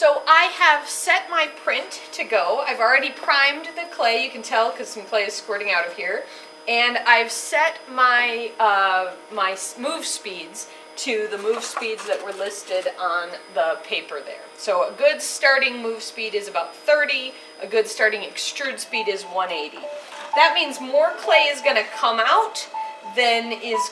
So I have set my print to go. I've already primed the clay, you can tell because some clay is squirting out of here. And I've set my, my move speeds to the move speeds that were listed on the paper there. So a good starting move speed is about 30, a good starting extrude speed is 180. That means more clay is going to come out than clay is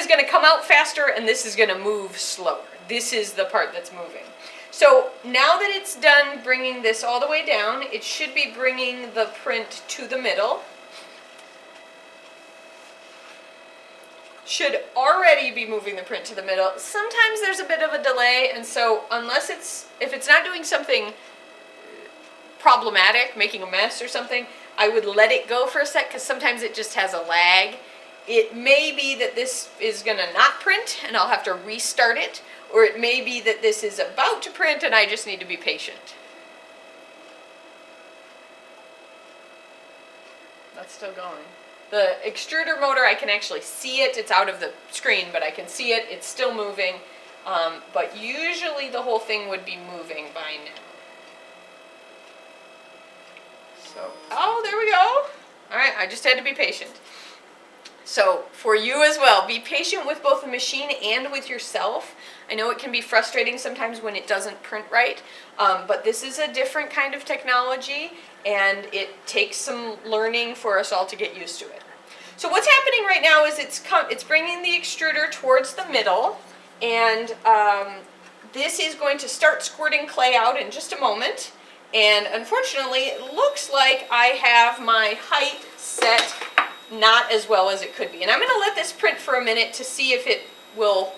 going to come out faster, and this is going to move slower. This is the part that's moving. So now that it's done bringing this all the way down, it should be bringing the print to the middle. Should already be moving the print to the middle. Sometimes there's a bit of a delay, and so if it's not doing something problematic, making a mess or something, I would let it go for a sec, because sometimes it just has a lag. It may be that this is going to not print and I'll have to restart it, or it may be that this is about to print and I just need to be patient. That's still going. The extruder motor, I can actually see it. It's out of the screen, but I can see it. It's still moving. But usually the whole thing would be moving by now. So, oh, there we go. All right, I just had to be patient. So for you as well, be patient with both the machine and with yourself. I know it can be frustrating sometimes when it doesn't print right, but this is a different kind of technology, and it takes some learning for us all to get used to it. So what's happening right now is it's bringing the extruder towards the middle, and this is going to start squirting clay out in just a moment. And unfortunately, it looks like I have my height set not as well as it could be. And I'm going to let this print for a minute to see if it will,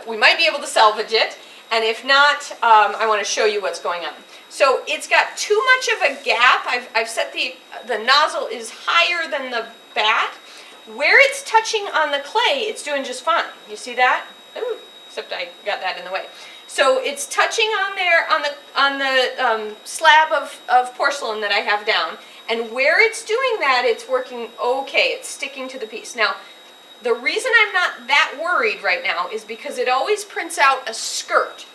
we might be able to salvage it. And if not, I want to show you what's going on. So it's got too much of a gap. I've set the nozzle is higher than the bat. Where it's touching on the clay, it's doing just fine. You see that? Ooh, except I got that in the way. So it's touching on there on the slab of porcelain that I have down. And where it's doing that, it's working okay. It's sticking to the piece. Now, the reason I'm not that worried right now is because it always prints out a skirt.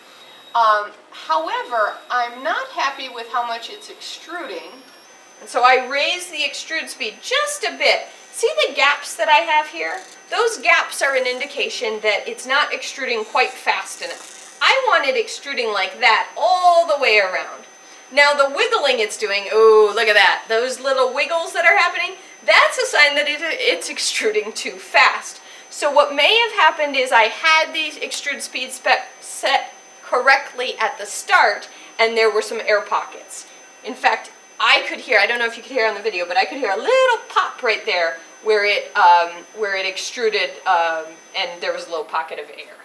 However, I'm not happy with how much it's extruding. And so I raised the extrude speed just a bit. See the gaps that I have here? Those gaps are an indication that it's not extruding quite fast enough. I want it extruding like that all the way around. Now the wiggling it's doing, oh, look at that. Those little wiggles that are happening, that's a sign that it's extruding too fast. So what may have happened is I had the extrude speed set correctly at the start, and there were some air pockets. In fact, I could hear, I don't know if you could hear on the video, but I could hear a little pop right there where it extruded and there was a little pocket of air.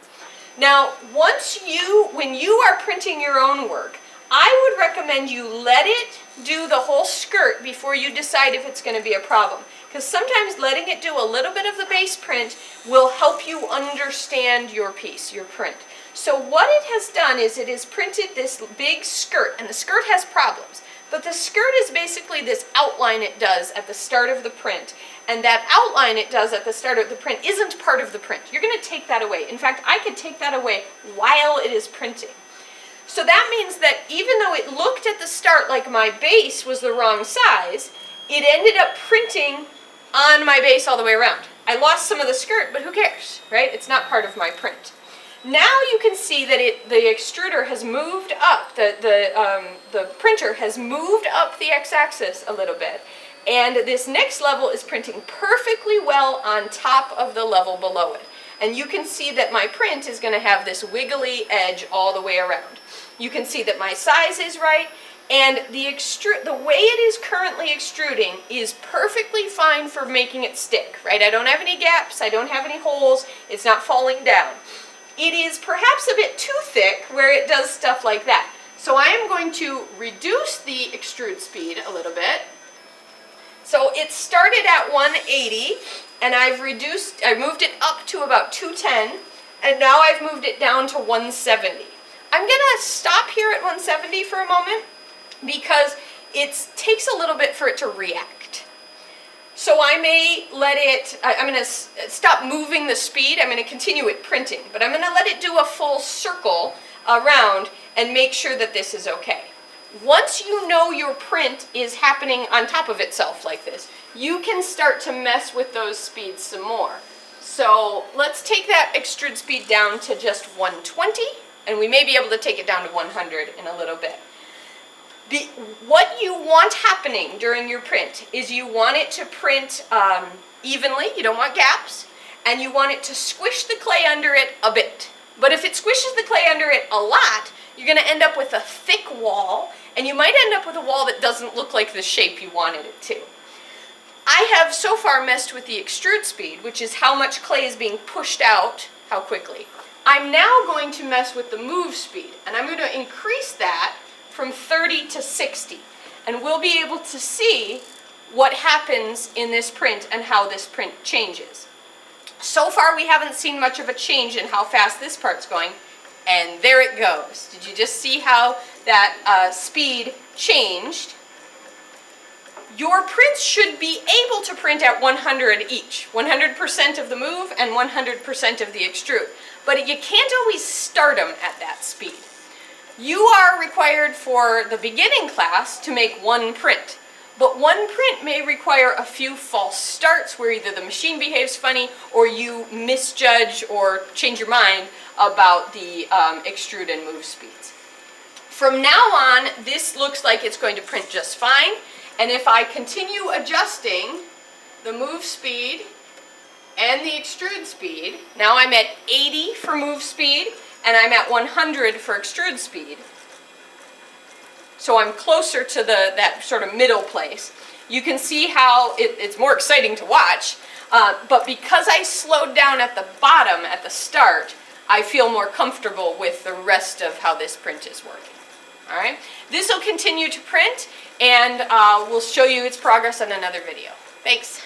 Now, when you are printing your own work, I would recommend you let it do the whole skirt before you decide if it's going to be a problem. Because sometimes letting it do a little bit of the base print will help you understand your piece, your print. So what it has done is it has printed this big skirt, and the skirt has problems. But the skirt is basically this outline it does at the start of the print. And that outline it does at the start of the print isn't part of the print. You're going to take that away. In fact, I could take that away while it is printing. So that means that even though it looked at the start like my base was the wrong size, it ended up printing on my base all the way around. I lost some of the skirt, but who cares, right? It's not part of my print. Now you can see that the extruder has moved up, the printer has moved up the x-axis a little bit, and this next level is printing perfectly well on top of the level below it. And you can see that my print is going to have this wiggly edge all the way around. You can see that my size is right, and the way it is currently extruding is perfectly fine for making it stick, right? I don't have any gaps, I don't have any holes, it's not falling down. It is perhaps a bit too thick where it does stuff like that. So I am going to reduce the extrude speed a little bit. So it started at 180, and I moved it up to about 210, and now I've moved it down to 170. I'm going to stop here at 170 for a moment because it takes a little bit for it to react. So I may let it, I'm going to stop moving the speed, I'm going to continue it printing, but I'm going to let it do a full circle around, and make sure that this is okay. Once you know your print is happening on top of itself like this, you can start to mess with those speeds some more. So let's take that extrude speed down to just 120, and we may be able to take it down to 100 in a little bit. What you want happening during your print is you want it to print evenly, you don't want gaps, and you want it to squish the clay under it a bit. But if it squishes the clay under it a lot, you're going to end up with a thick wall, and you might end up with a wall that doesn't look like the shape you wanted it to. I have so far messed with the extrude speed, which is how much clay is being pushed out, how quickly. I'm now going to mess with the move speed, and I'm going to increase that from 30 to 60, and we'll be able to see what happens in this print and how this print changes. So far we haven't seen much of a change in how fast this part's going, and there it goes. Did you just see how that speed changed? Your prints should be able to print at 100 each, 100% of the move and 100% of the extrude, but you can't always start them at that speed. You are required for the beginning class to make one print, but one print may require a few false starts where either the machine behaves funny or you misjudge or change your mind about the extrude and move speeds. From now on, this looks like it's going to print just fine, and if I continue adjusting the move speed and the extrude speed, now I'm at 80 for move speed, and I'm at 100 for extrude speed. So I'm closer to that sort of middle place. You can see how it's more exciting to watch, but because I slowed down at the bottom at the start, I feel more comfortable with the rest of how this print is working. All right? This will continue to print, and we'll show you its progress in another video. Thanks.